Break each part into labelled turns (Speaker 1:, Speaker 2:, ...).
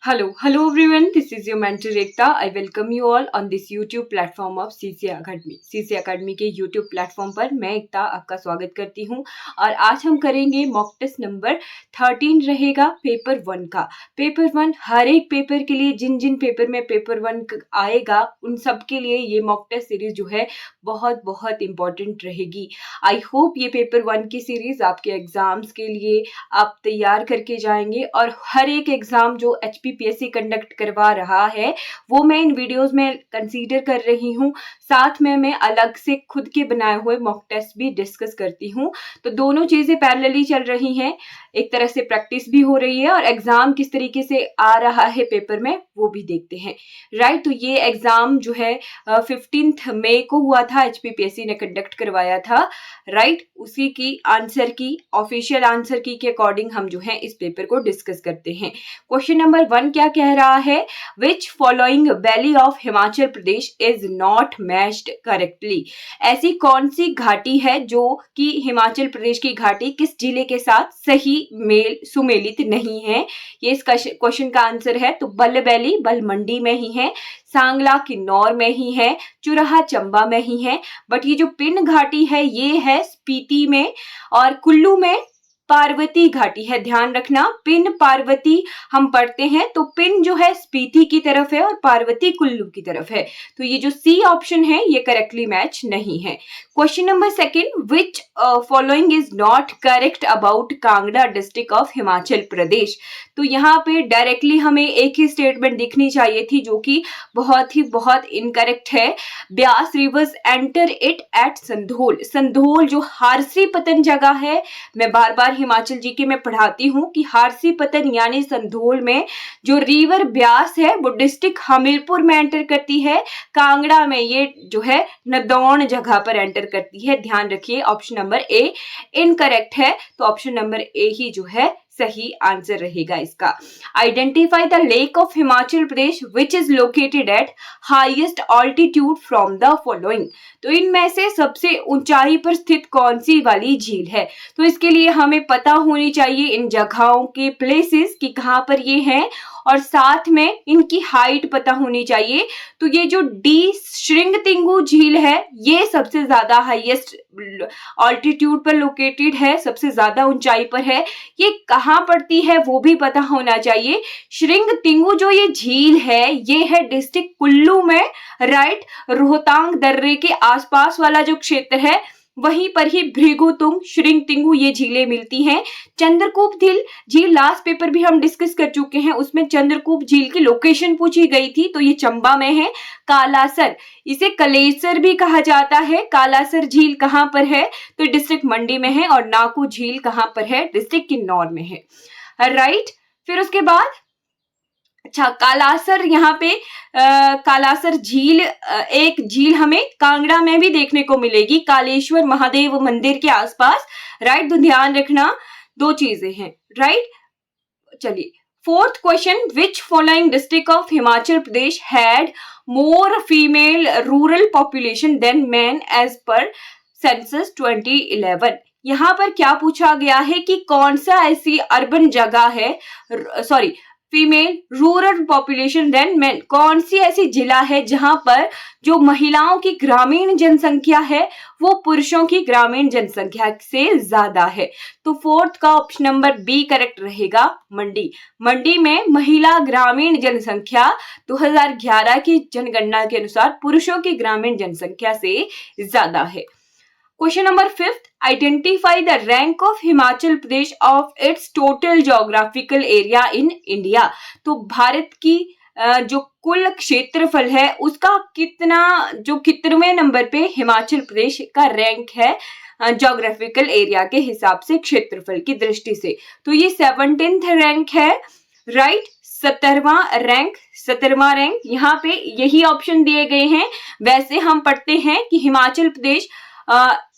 Speaker 1: Hello everyone. This is your mentor Ekta. I welcome you all on this YouTube platform of CC Academy. CC Academy के YouTube platform पर मैं एकता आपका स्वागत करती हूँ और आज हम करेंगे मॉक टेस्ट नंबर 13 रहेगा पेपर 1 का। पेपर 1 हर एक पेपर के लिए जिन जिन पेपर में पेपर 1 आएगा उन सब के लिए ये मॉक टेस्ट सीरीज जो है बहुत बहुत इम्पोर्टेंट रहेगी। आई होप ये पेपर 1 की सीरीज आपके एग्जाम्स के लिए आप तैयार करके जाएंगे और हर एक एग्जाम जो HPPSC कंडक्ट करवा रहा है वो मैं इन वीडियोस में कंसीडर कर रही हूँ। साथ में मैं अलग से खुद के बनाए हुए मॉक टेस्ट भी डिस्कस करती हूँ, तो दोनों चीजें पैरेलली चल रही हैं। एक तरह से प्रैक्टिस भी हो रही है और एग्जाम किस तरीके से आ रहा है पेपर में वो भी देखते हैं। राइट, तो ये एग्जाम जो है 15 मई को हुआ था, HPPSC ने कंडक्ट करवाया था। राइट, उसी की आंसर की ऑफिशियल आंसर की के अकॉर्डिंग हम जो है इस पेपर को डिस्कस करते हैं। क्वेश्चन नंबर 1 क्या कह रहा है? Which following valley of Himachal Pradesh is not matched correctly. ऐसी कौन सी घाटी है जो कि हिमाचल प्रदेश की घाटी किस जिले के साथ सही मेल सुमेलित नहीं है? ये इस क्वेश्चन का आंसर है। तो बल वैली बल मंडी में ही है, सांगला किन्नौर में ही है, चुराहा चंबा में ही है, बट ये जो पिन घाटी है ये है स्पीति में और कुल्लू में पार्वती घाटी है। ध्यान रखना, पिन पार्वती हम पढ़ते हैं तो पिन जो है स्पीति की तरफ है और पार्वती कुल्लू की तरफ है। तो ये जो सी ऑप्शन है ये करेक्टली मैच नहीं है। Question number 2, which following is not correct about Kangra district of Himachal Pradesh. तो यहाँ पे डायरेक्टली हमें एक ही स्टेटमेंट दिखनी चाहिए थी जो कि बहुत इनकरेक्ट है। Beas reverse enter it at Sandhol. Sandhol जो हारसी पतन जगह है, मैं बार बार हिमाचल जीके में पढ़ाती हूँ कि हारसी पतन यानी संधोल में जो रिवर ब्यास है वो डिस्ट्रिक्ट हमीरपुर में एंटर करती है, कांगड़ा में ये जो है नदौन जगह पर एंटर करती है। ध्यान रखिए, ऑप्शन नंबर ए इनकरेक्ट है, तो ऑप्शन नंबर ए ही जो है सही आंसर रहेगा इसका। Identify the lake of Himachal Pradesh which is located at highest altitude from the following. तो इनमें से सबसे ऊंचाई पर स्थित कौन सी वाली झील है? तो इसके लिए हमें पता होनी चाहिए इन जगहों के प्लेसेस कि कहाँ पर ये हैं और साथ में इनकी हाइट पता होनी चाहिए। तो ये जो डी श्रिंगतिंगु झील है ये सबसे ज्यादा हाईएस्ट ऑल्टीट्यूड पर लोकेटेड है, सबसे ज्यादा ऊंचाई पर है। ये कहाँ पड़ती है वो भी पता होना चाहिए। श्रिंगतिंगु जो ये झील है ये है डिस्ट्रिक्ट कुल्लू में। राइट, रोहतांग दर्रे के आसपास वाला जो क्षेत्र है वहीं पर ही भृगुतुंग श्रिंगतिंगु ये झीलें मिलती हैं। चंद्रकूप झील लास्ट पेपर भी हम डिस्कस कर चुके हैं, उसमें चंद्रकूप झील की लोकेशन पूछी गई थी, तो ये चंबा में है। कालासर, इसे कलेसर भी कहा जाता है। कालासर झील कहाँ पर है? तो डिस्ट्रिक्ट मंडी में है। और नाकू झील कहाँ पर है? डिस्ट्रिक्ट किन्नौर में है। राइट, फिर उसके बाद अच्छा कालासर, यहाँ पे कालासर झील एक झील हमें कांगड़ा में भी देखने को मिलेगी, कालेश्वर महादेव मंदिर के आसपास। राइट, तो ध्यान रखना दो चीजें हैं। राइट, चलिए 4th question, which following district of Himachal Pradesh had more female rural population than man as per census 2011। यहाँ पर क्या पूछा गया है कि कौन सा ऐसी अर्बन जगह है, sorry female rural population than men, कौन सी ऐसी जिला है जहां पर जो महिलाओं की ग्रामीण जनसंख्या है वो पुरुषों की ग्रामीण जनसंख्या से ज्यादा है। तो 4th का ऑप्शन नंबर बी करेक्ट रहेगा, मंडी। मंडी में महिला ग्रामीण जनसंख्या 2011 की जनगणना के अनुसार पुरुषों की ग्रामीण जनसंख्या से ज्यादा है। Question number 5, identify the rank of Himachal Pradesh of its total geographical area in India. तो भारत की जो कुल क्षेत्रफल है उसका कितनवें नंबर पे हिमाचल प्रदेश का रैंक है ज्योग्राफिकल एरिया के हिसाब से, क्षेत्रफल की दृष्टि से? तो ये 17th रैंक है। राइट, 17वां रैंक यहाँ पे यही ऑप्शन दिए गए हैं। वैसे हम पढ़ते हैं कि हिमाचल प्रदेश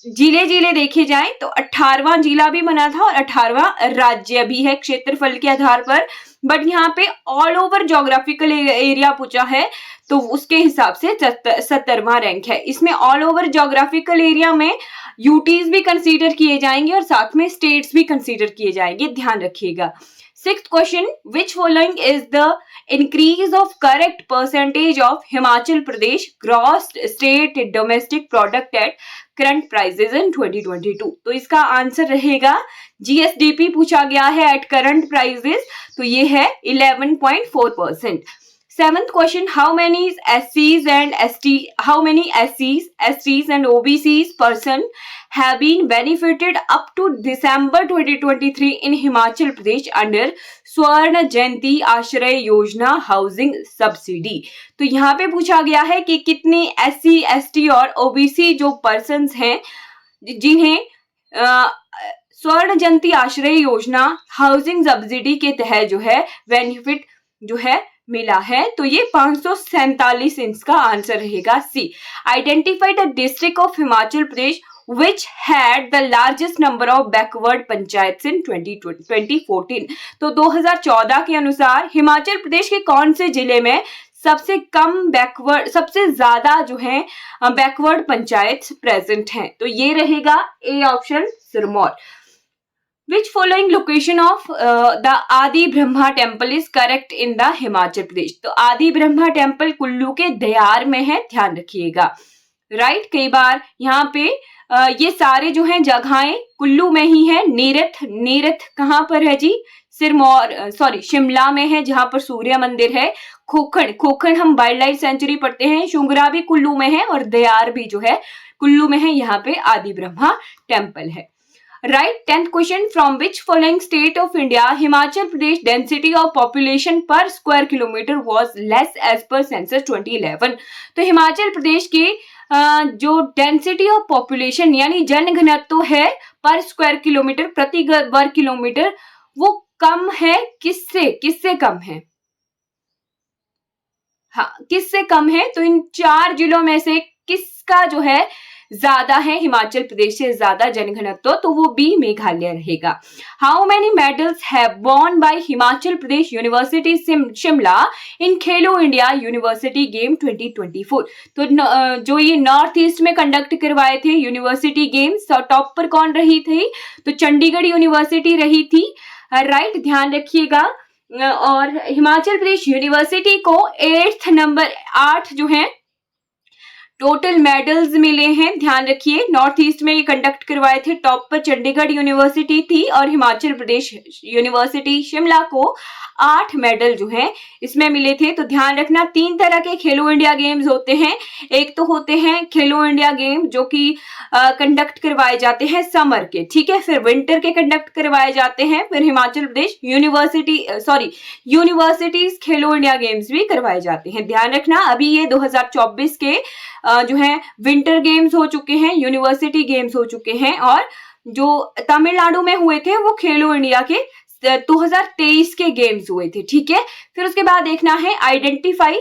Speaker 1: जिले देखे जाएं तो 18वां जिला भी बना था और 18वां राज्य भी है क्षेत्रफल के आधार पर, बट यहाँ पे ऑल ओवर ज्योग्राफिकल एरिया पूछा है तो उसके हिसाब से 17वां रैंक है। इसमें ऑल ओवर ज्योग्राफिकल एरिया में यूटीज भी कंसीडर किए जाएंगे और साथ में स्टेट्स भी कंसीडर किए जाएंगे, ध्यान रखिएगा। Sixth question, which following is the increase of correct percentage of Himachal Pradesh gross state domestic product at current prices in 2022? तो इसका आंसर रहेगा GSDP पूछा गया है at current prices, तो ये है 11.4%. Seventh question, how many SCs and OBCs person have been benefited up to December 2023 in Himachal Pradesh under स्वर्ण जयंती आश्रय योजना हाउसिंग सब्सिडी? तो यहाँ पे पूछा गया है कि कितने SC, ST और OBC जो पर्सन्स हैं जिन्हें स्वर्ण जयंती आश्रय योजना हाउसिंग सब्सिडी के तहत जो है बेनिफिट जो है मिला है, तो ये 547. इसका आंसर रहेगा C. Identify the district of Himachal Pradesh which had the largest number of backward panchayat in 2014. तो 2014 के अनुसार हिमाचल प्रदेश के कौन से जिले में सबसे ज्यादा जो है बैकवर्ड पंचायत प्रेजेंट हैं? तो ये रहेगा A option, Sirmaur. Which following location of the Adi Brahma temple is correct in the Himachal Pradesh? तो आदि ब्रह्मा टेम्पल कुल्लू के दयार में है, ध्यान रखिएगा. राइट, कई बार यहाँ पे ये सारे जो हैं जगहें कुल्लू में ही है. नीरथ कहाँ पर है जी? शिमला में है, जहां पर सूर्य मंदिर है. खोखण हम वाइल्ड लाइफ सेंचुरी पढ़ते हैं. शुंगरा भी कुल्लू में है और दयार भी जो है कुल्लू में है. यहाँ पे आदि ब्रह्मा टेम्पल है. Right, 10th question, from which following state of India Himachal Pradesh density of population per square kilometer was less as per census 2011? तो हिमाचल प्रदेश की जो डेंसिटी ऑफ पॉपुलेशन यानी जनघनत्व है पर स्क्वायर किलोमीटर, प्रति वर्ग किलोमीटर, वो कम है किससे कम है? हाँ, किससे कम है? तो इन 4 जिलों में से किसका जो है ज्यादा है हिमाचल प्रदेश से ज्यादा जनघनत्व? तो वो बी, मेघालय रहेगा. How many medals have won by Himachal Pradesh university Shimla in Khelo India university game 2024? तो जो ये नॉर्थ ईस्ट में कंडक्ट करवाए थे यूनिवर्सिटी गेम्स, टॉप पर कौन रही थी? तो चंडीगढ़ यूनिवर्सिटी रही थी. राइट, ध्यान रखिएगा. और हिमाचल प्रदेश यूनिवर्सिटी को 8 जो है टोटल मेडल्स मिले हैं. ध्यान रखिए, नॉर्थ ईस्ट में ये कंडक्ट करवाए थे, टॉप पर चंडीगढ़ यूनिवर्सिटी थी और हिमाचल प्रदेश यूनिवर्सिटी शिमला को 8 मेडल जो हैं इसमें मिले थे. तो ध्यान रखना, 3 तरह के खेलो इंडिया गेम्स होते हैं. एक तो होते हैं खेलो इंडिया गेम जो कि कंडक्ट करवाए जाते हैं समर के, ठीक है, फिर विंटर के कंडक्ट करवाए जाते हैं, फिर हिमाचल प्रदेश यूनिवर्सिटीज खेलो इंडिया गेम्स भी करवाए जाते हैं. ध्यान रखना, अभी ये 2024 के जो है विंटर गेम्स हो चुके हैं, यूनिवर्सिटी गेम्स हो चुके हैं, और जो तमिलनाडु में हुए थे वो खेलो इंडिया के 2023 के गेम्स हुए थे. ठीक है, फिर उसके बाद देखना है आइडेंटिफाई.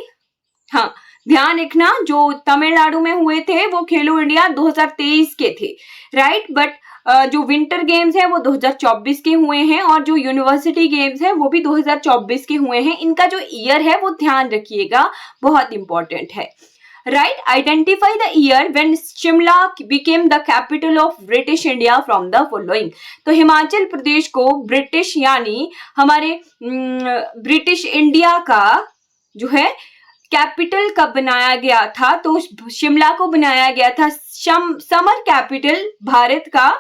Speaker 1: हाँ, ध्यान रखना, जो तमिलनाडु में हुए थे वो खेलो इंडिया 2023 के थे. राइट, बट जो विंटर गेम्स है वो 2024 के हुए हैं और जो यूनिवर्सिटी गेम्स है वो भी 2024 के हुए हैं. इनका जो ईयर है वो ध्यान रखिएगा, बहुत इंपॉर्टेंट है. Right, identify the year when Shimla became the capital of British India from the following. तो हिमाचल प्रदेश को ब्रिटिश यानी हमारे ब्रिटिश इंडिया का जो है कैपिटल कब बनाया गया था? तो शिमला को बनाया गया था समर कैपिटल भारत का.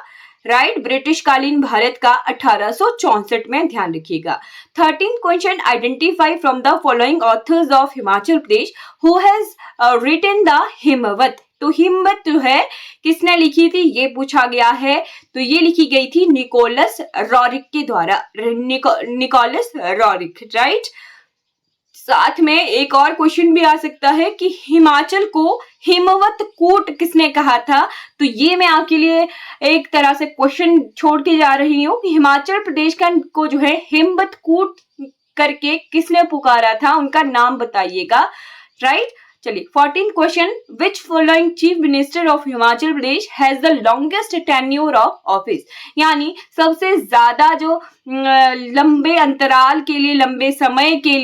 Speaker 1: राइट, ब्रिटिश कालीन भारत का 1864 में. ध्यान रखिएगा. 13th question, identify from the following authors of Himachal Pradesh who has written the Himvat. तो हिमवत जो है किसने लिखी थी ये पूछा गया है. तो ये लिखी गई थी निकोलस रॉरिक के द्वारा. Nicholas Roerich. राइट, साथ में एक और क्वेश्चन भी आ सकता है कि हिमाचल को हिमवत कूट किसने कहा था. तो ये मैं आपके लिए एक तरह से क्वेश्चन छोड़ के जा रही हूँ कि हिमाचल प्रदेश को जो है हिमवत कूट करके किसने पुकारा था, उनका नाम बताइएगा. राइट, चलिए 14th question, which following chief minister of Himachal Pradesh has the longest tenure of office. यानी सबसे ज्यादा जो लंबे समय के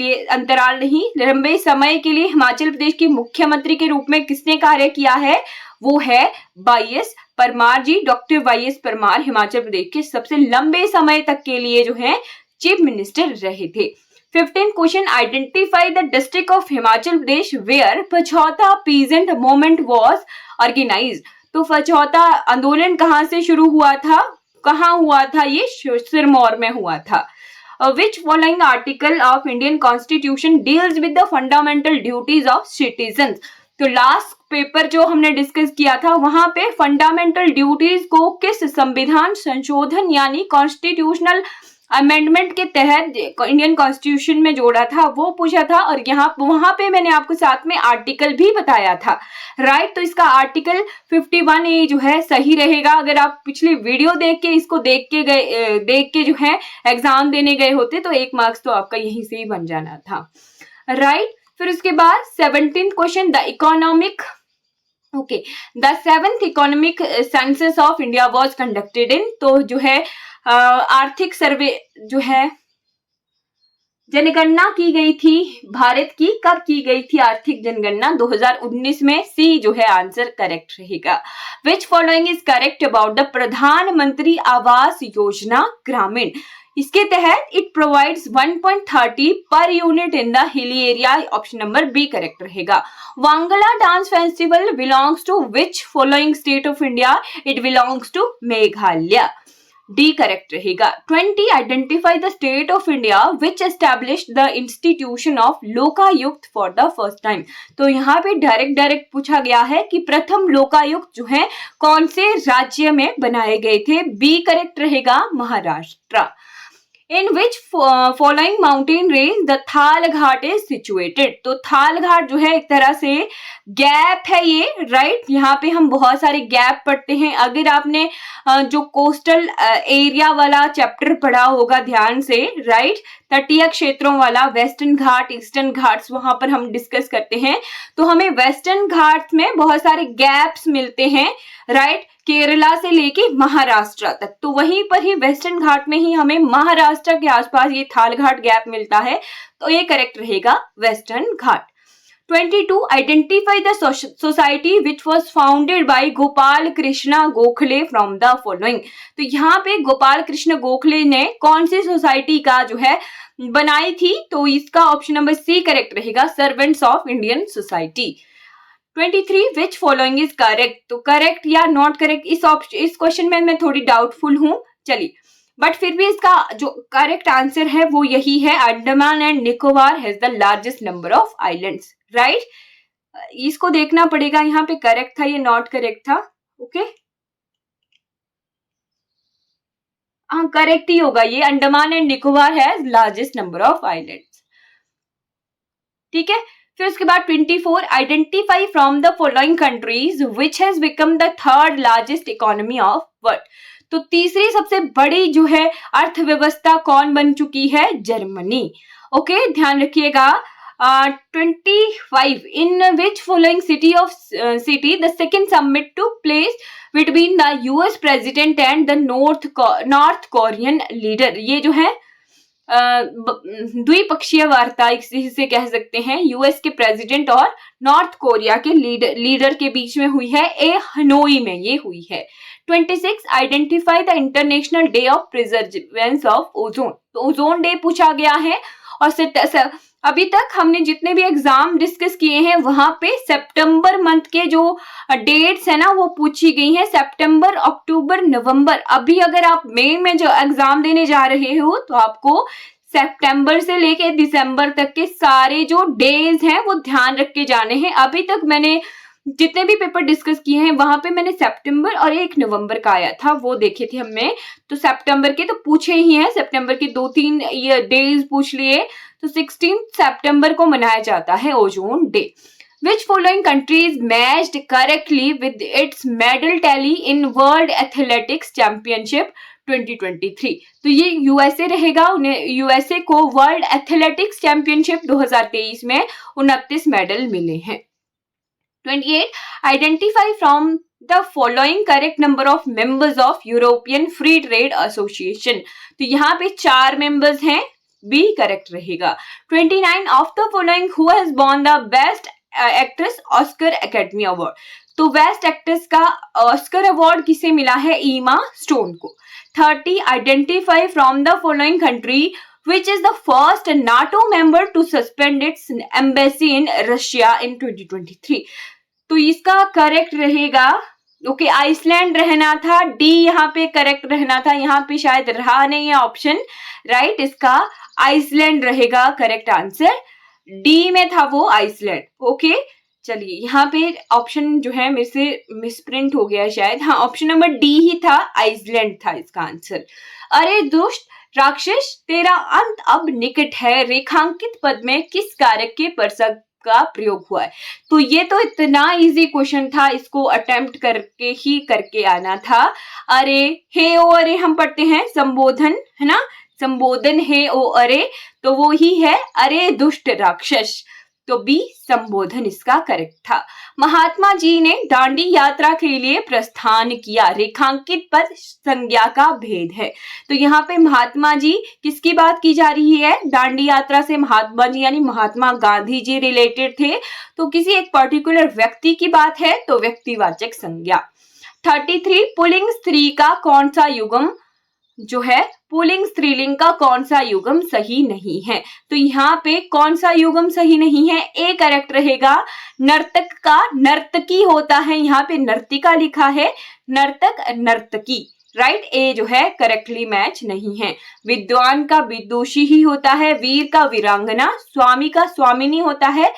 Speaker 1: लिए हिमाचल प्रदेश की मुख्यमंत्री के रूप में किसने कार्य किया है? वो है वाईएस परमार जी. डॉक्टर वाईएस परमार हिमाचल प्रदेश के सबसे लंबे समय तक के लिए जो है चीफ मिनिस्टर रहे थे। 15 question, identify the district of Himachal Pradesh where Pachhauta peasant movement was organized. तो पछौता आंदोलन कहाँ से शुरू हुआ था, कहाँ हुआ था, ये सिरमौर में हुआ था। Which following article of Indian Constitution deals with the fundamental duties of citizens? तो लास्ट पेपर जो हमने डिस्कस किया था वहां पे फंडामेंटल ड्यूटीज को किस संविधान संशोधन यानी कॉन्स्टिट्यूशनल अमेंडमेंट के तहत इंडियन कॉन्स्टिट्यूशन में जोड़ा था, वो पूछा था। और यहाँ वहां पे मैंने आपको साथ में आर्टिकल भी बताया था, राइट। तो इसका आर्टिकल 51A जो है सही रहेगा। अगर आप पिछली वीडियो देख के इसको देख के जो है एग्जाम देने गए होते तो 1 मार्क्स तो आपका यहीं से ही बन जाना था, राइट। फिर उसके बाद 17th question, the economic the 7th economic census of India was conducted in. तो जो है आर्थिक सर्वे जो है जनगणना की गई थी भारत की, कब की गई थी आर्थिक जनगणना? 2019 में। सी जो है आंसर करेक्ट रहेगा। विच following is correct about the प्रधानमंत्री आवास योजना ग्रामीण? इसके तहत it provides 1.30 per unit in the hilly area. Option number B correct रहेगा। Wangala dance festival belongs to which following state of India? It belongs to Meghalaya. D correct रहेगा। 20 identify the state of India which established the institution of Lokayukta for the first time. तो यहाँ पे direct पूछा गया है कि प्रथम लोकायुक्त जो है कौन से राज्य में बनाए गए थे? बी करेक्ट रहेगा, Maharashtra. In which following mountain range the थाल घाट is situated? तो थाल घाट जो है एक तरह से गैप है ये, राइट। यहाँ पे हम बहुत सारे गैप पढ़ते हैं। अगर आपने जो कोस्टल एरिया वाला चैप्टर पढ़ा होगा ध्यान से, राइट, तटीय क्षेत्रों वाला, वेस्टर्न घाट, ईस्टर्न घाट्स, वहां पर हम डिस्कस करते हैं। तो हमें वेस्टर्न घाट्स में बहुत सारे गैप्स मिलते हैं, राइट, केरला से लेके महाराष्ट्र तक। तो वहीं पर ही वेस्टर्न घाट में ही हमें महाराष्ट्र के आसपास ये थाल घाट गैप मिलता है। तो ये करेक्ट रहेगा, western Ghat. 22 identify the society which was founded by Gopal Krishna Gokhale from the following. तो यहाँ पे गोपाल कृष्ण गोखले ने कौन सी सोसाइटी का जो है बनाई थी? तो इसका ऑप्शन नंबर सी करेक्ट रहेगा, servants of Indian society. 23 which following is correct? तो करेक्ट या नॉट करेक्ट, इस क्वेश्चन में मैं थोड़ी डाउटफुल हूं, चलिए, बट फिर भी इसका जो करेक्ट आंसर है वो यही है, Andaman and Nicobar has the largest number of islands, right. इसको देखना पड़ेगा यहाँ पे करेक्ट था या नॉट करेक्ट था। ओके, हाँ करेक्ट ही होगा ये, Andaman and Nicobar has largest number of islands, ठीक है। फिर उसके बाद 24 identify from the following countries which has become the third largest economy of world. तो तीसरी सबसे बड़ी जो है अर्थव्यवस्था कौन बन चुकी है? जर्मनी। ओके, ध्यान रखिएगा। 25 in which following city the second summit took place between the US president and the North Korean leader. ये जो है द्विपक्षीय वार्ता इसे कह सकते हैं, यूएस के प्रेसिडेंट और नॉर्थ कोरिया के लीडर के बीच में हुई है, हनोई में ये हुई है। 26 identify the international day of प्रिजर्वेंस of ozone. तो ओजोन डे पूछा गया है। और अभी तक हमने जितने भी एग्जाम डिस्कस किए हैं वहां पे सितंबर मंथ के जो डेट्स है ना वो पूछी गई हैं, सितंबर, अक्टूबर, नवंबर। अभी अगर आप मई में जो एग्जाम देने जा रहे हो तो आपको सितंबर से लेके दिसंबर तक के सारे जो डेज हैं वो ध्यान रख के जाने हैं। अभी तक मैंने जितने भी पेपर डिस्कस किए हैं वहां पे मैंने सितंबर और 1 नवंबर का आया था वो देखे थे हमने। तो सितंबर के तो पूछे ही हैं, सितंबर के 2-3 डेज पूछ लिए। तो 16 सितंबर को मनाया जाता है ozone day. Which following countries matched correctly with its medal tally in World Athletics Championship 2023? तो ये यूएसए रहेगा। उन्हें यूएसए को वर्ल्ड एथलेटिक्स चैंपियनशिप 2023 में 29 मेडल मिले हैं। 28 identify from the following correct number of members of European free trade association. तो यहाँ पे 4 मेंबर्स हैं, बी करेक्ट रहेगा। 29 of the following who has won the best actress Oscar academy award. तो best actress का Oscar award किसे मिला है? ईमा स्टोन को। 30 identify from the following country which is the first NATO member to suspend its embassy in Russia in 2023. तो इसका correct रहेगा ओके आइसलैंड रहना था, डी यहाँ पे करेक्ट रहना था, यहाँ पे शायद रहा नहीं है ऑप्शन, राइट, इसका आइसलैंड रहेगा करेक्ट आंसर, डी में था वो आइसलैंड। ओके चलिए यहाँ पे ऑप्शन जो है मेरे से मिसप्रिंट हो गया शायद, हाँ ऑप्शन नंबर डी ही था, आइसलैंड था इसका आंसर। अरे दुष्ट राक्षस तेरा अंत अब निकट है, रेखांकित पद में किस कारक के परसक का प्रयोग हुआ है? तो ये तो इतना इजी क्वेश्चन था, इसको अटेम्प्ट करके ही करके आना था। अरे हे ओ अरे हम पढ़ते हैं संबोधन, है ना, संबोधन हे ओ अरे, तो वो ही है अरे दुष्ट राक्षस, तो बी संबोधन इसका करेक्ट था। महात्मा जी ने दांडी यात्रा के लिए प्रस्थान किया, रेखांकित पद संज्ञा का भेद है, तो यहाँ पे महात्मा जी किसकी बात की जा रही है? दांडी यात्रा से महात्मा जी यानी महात्मा गांधी जी रिलेटेड थे, तो किसी एक पर्टिकुलर व्यक्ति की बात है, तो व्यक्तिवाचक संज्ञा। 33 पुल्लिंग स्त्री का कौन सा युग्म जो है पुल्लिंग स्त्रीलिंग का कौन सा युग्म सही नहीं है? तो यहाँ पे कौन सा युग्म सही नहीं है? ए करेक्ट रहेगा। नर्तक का नर्तकी होता है, यहाँ पे नर्तिका लिखा है, नर्तक नर्तकी, राइट, ए जो है करेक्टली मैच नहीं है। विद्वान का विदुषी ही होता है, वीर का वीरांगना, स्वामी का स्वामिनी होता है,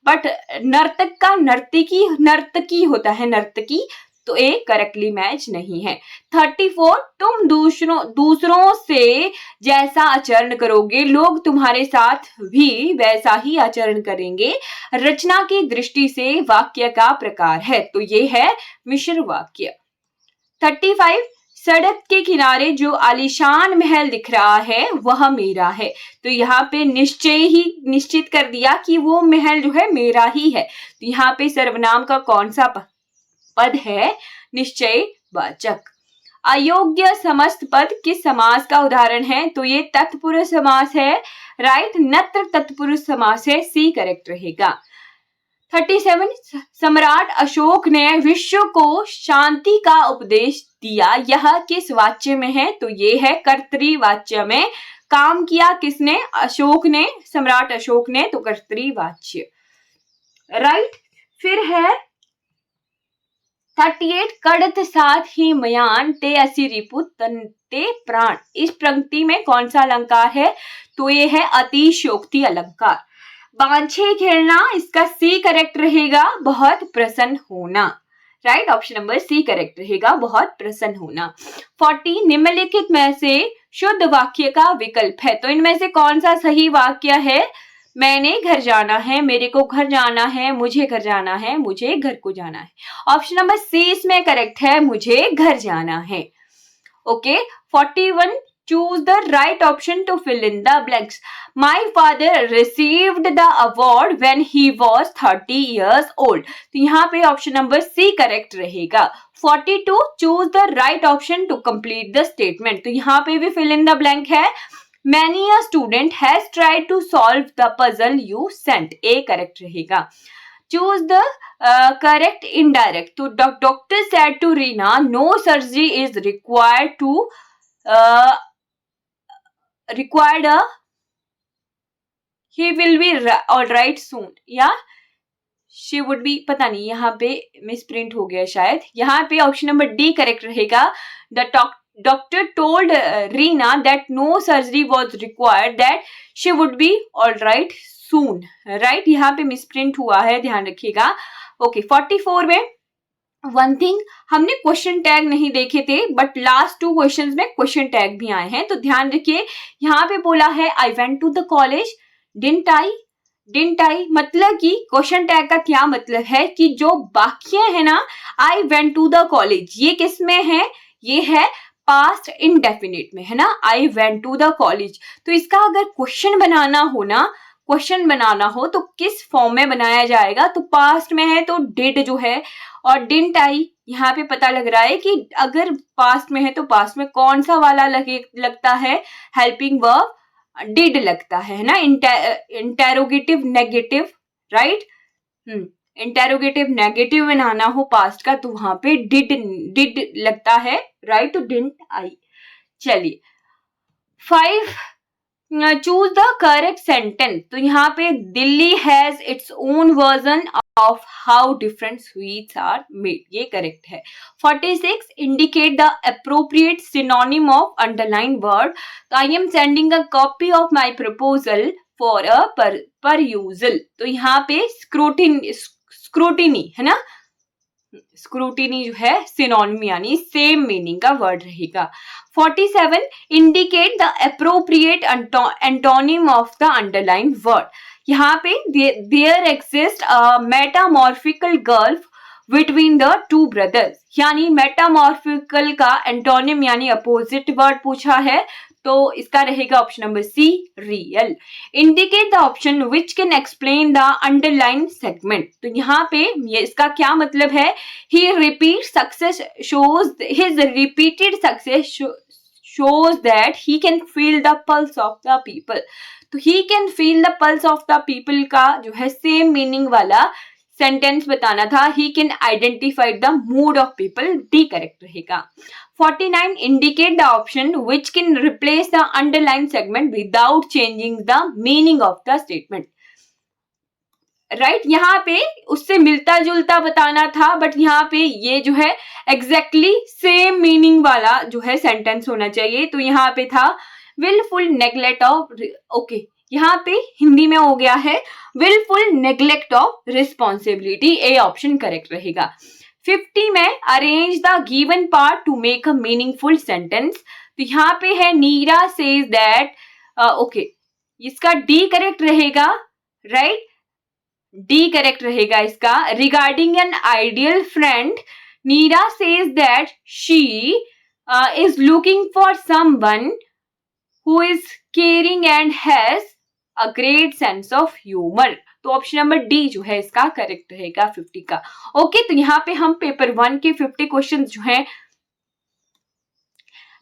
Speaker 1: बट नर्तक का नर्तकी नर्तकी होता है, नर्तकी, तो ए करेक्टली मैच नहीं है। 34 तुम दूसरों से जैसा आचरण करोगे लोग तुम्हारे साथ भी वैसा ही आचरण करेंगे, रचना की दृष्टि से वाक्य का प्रकार है, तो ये है मिश्र वाक्य। 35 सड़क के किनारे जो आलीशान महल दिख रहा है वह मेरा है, तो यहाँ पे निश्चय ही निश्चित कर दिया कि वो महल जो है मेरा ही है, तो यहाँ पे सर्वनाम का कौन सा पद है? निश्चय वाचक। अयोग्य समस्त पद किस समास का उदाहरण है? तो ये तत्पुरुष समास है, राइट, नत्र तत्पुरुष समास है, सी करेक्ट रहेगा। 37 सम्राट अशोक ने विश्व को शांति का उपदेश दिया, यह किस वाच्य में है? तो ये है कर्तृवाच्य में। काम किया किसने? अशोक ने, सम्राट अशोक ने, तो कर्तृवाच्य, राइट। फिर है 38 कड़त साथ ही मयान ते असि रिपु तनते प्राण, इस पंक्ति में कौन सा अलंकार है? तो ये है अतिशयोक्ति अलंकार। बांछे खेलना, इसका सी करेक्ट रहेगा, बहुत प्रसन्न होना, right, option number C correct रहेगा, बहुत प्रसन्न होना। 40 निम्नलिखित में से शुद्ध वाक्य का विकल्प है, तो इनमें से कौन सा सही वाक्य है? मैंने घर जाना है, मेरे को घर जाना है, मुझे घर जाना है, मुझे घर को जाना है, ऑप्शन नंबर सी इसमें करेक्ट है, मुझे घर जाना है। Okay 41 choose the right option to fill in the blanks. My father received the award when he was 30 years old. तो यहाँ पे ऑप्शन नंबर सी करेक्ट रहेगा। 42 choose the right option to complete the statement. तो यहाँ पे भी fill in the blank है। Many a student has tried to solve the puzzle you sent. A correct रहेगा। Choose the correct indirect. तो doctor said to Reena, no surgery is required to required a he will be all right soon या she would be, पता नहीं यहाँ पे misprint हो गया शायद, यहाँ पे ऑप्शन नंबर डी करेक्ट रहेगा। The doctor told Reena that no surgery was required, that she would be all right soon, right, यहाँ पे मिसप्रिंट हुआ है, ध्यान रखिएगा। ओके 44 में वन थिंग, हमने क्वेश्चन टैग नहीं देखे थे बट लास्ट 2 क्वेश्चंस में क्वेश्चन टैग भी आए हैं, तो ध्यान रखिए। यहाँ पे बोला है I went to the college, didn't I, मतलब कि क्वेश्चन टैग का क्या मतलब है कि जो वाक्य है ना I went to the college, ये किस में है? ये है पास्ट इंडेफिनिट में, है ना, I went to the college. तो इसका अगर क्वेश्चन बनाना हो तो किस फॉर्म में बनाया जाएगा? तो पास्ट में है तो डिड जो है, और डिडंट आई, यहाँ पे पता लग रहा है कि अगर पास्ट में है तो पास्ट में कौन सा वाला लगता है? हेल्पिंग वर्ब डिड लगता है ना, interrogative negative, right, interrogative negative बनाना हो पास्ट का तो वहां पे डिड लगता है, राइट, तो डिडंट आई। चलिए 5 चूज द करेक्ट सेंटेंस। तो यहाँ पे Delhi has its own version of how different sweets are made, ये करेक्ट है। 46 indicate the appropriate synonym of underline word. तो I am sending a copy of my proposal for a perusal. तो यहाँ पे scrutiny है ना, स्क्रूटिनी जो है सिनोनिम यानी सेम मीनिंग का वर्ड रहेगा। 47 indicate the appropriate antonym of the underline word. यहाँ पे there exist a metamorphical gulf between the two brothers, यानी मेटामॉर्फिकल का एंटोनिम यानी अपोजिट वर्ड पूछा है, तो इसका रहेगा option number C real. Indicate the option which can explain the underline segment. तो यहाँ पे ये इसका क्या मतलब है, he repeat success shows his repeated success shows that he can feel the pulse of the people। तो he can feel the pulse of the people का जो है सेम मीनिंग वाला सेंटेंस बताना था, he can identify the mood of people, D correct रहेगा। 49 indicate the option which can replace the underline segment without changing the meaning of the statement। Right यहाँ पे उससे मिलता जुलता बताना था, बट यहाँ पे ये जो है एग्जैक्टली सेम मीनिंग वाला जो है सेंटेंस होना चाहिए। तो यहाँ पे था विलफुल नेग्लेक्ट ऑफ, ओके यहाँ पे हिंदी में हो गया है wilful neglect of responsibility, A option correct रहेगा। 50 में arrange the given part to make a meaningful sentence. तो यहाँ पे है नीरा सेज दैट, ओके इसका डी करेक्ट रहेगा, राइट डी करेक्ट रहेगा इसका। Regarding an ideal friend Neera says that she is looking for someone who is caring and has a great sense of humour. तो option number D जो है इसका correct रहेगा 50 का। ओके तो यहाँ पे हम पेपर 1 के 50 क्वेश्चन जो हैं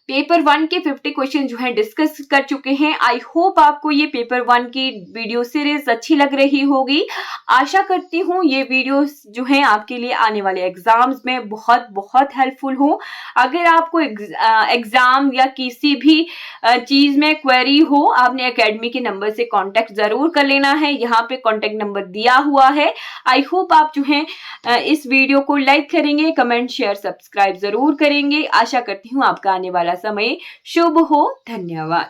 Speaker 1: पेपर 1 के 50 क्वेश्चन जो है डिस्कस कर चुके हैं। आई होप आपको ये पेपर 1 की वीडियो सीरीज अच्छी लग रही होगी। आशा करती हूँ ये वीडियोस जो हैं आपके लिए आने वाले एग्जाम्स में बहुत बहुत हेल्पफुल हो। अगर आपको एग्जाम या किसी भी चीज में क्वेरी हो, आपने एकेडमी के नंबर से कांटेक्ट जरूर कर लेना है, यहाँ पे कांटेक्ट नंबर दिया हुआ है। आई होप आप जो है इस वीडियो को लाइक करेंगे, कमेंट शेयर सब्सक्राइब जरूर करेंगे। आशा करती हूँ आपका आने वाला समय शुभ हो। धन्यवाद।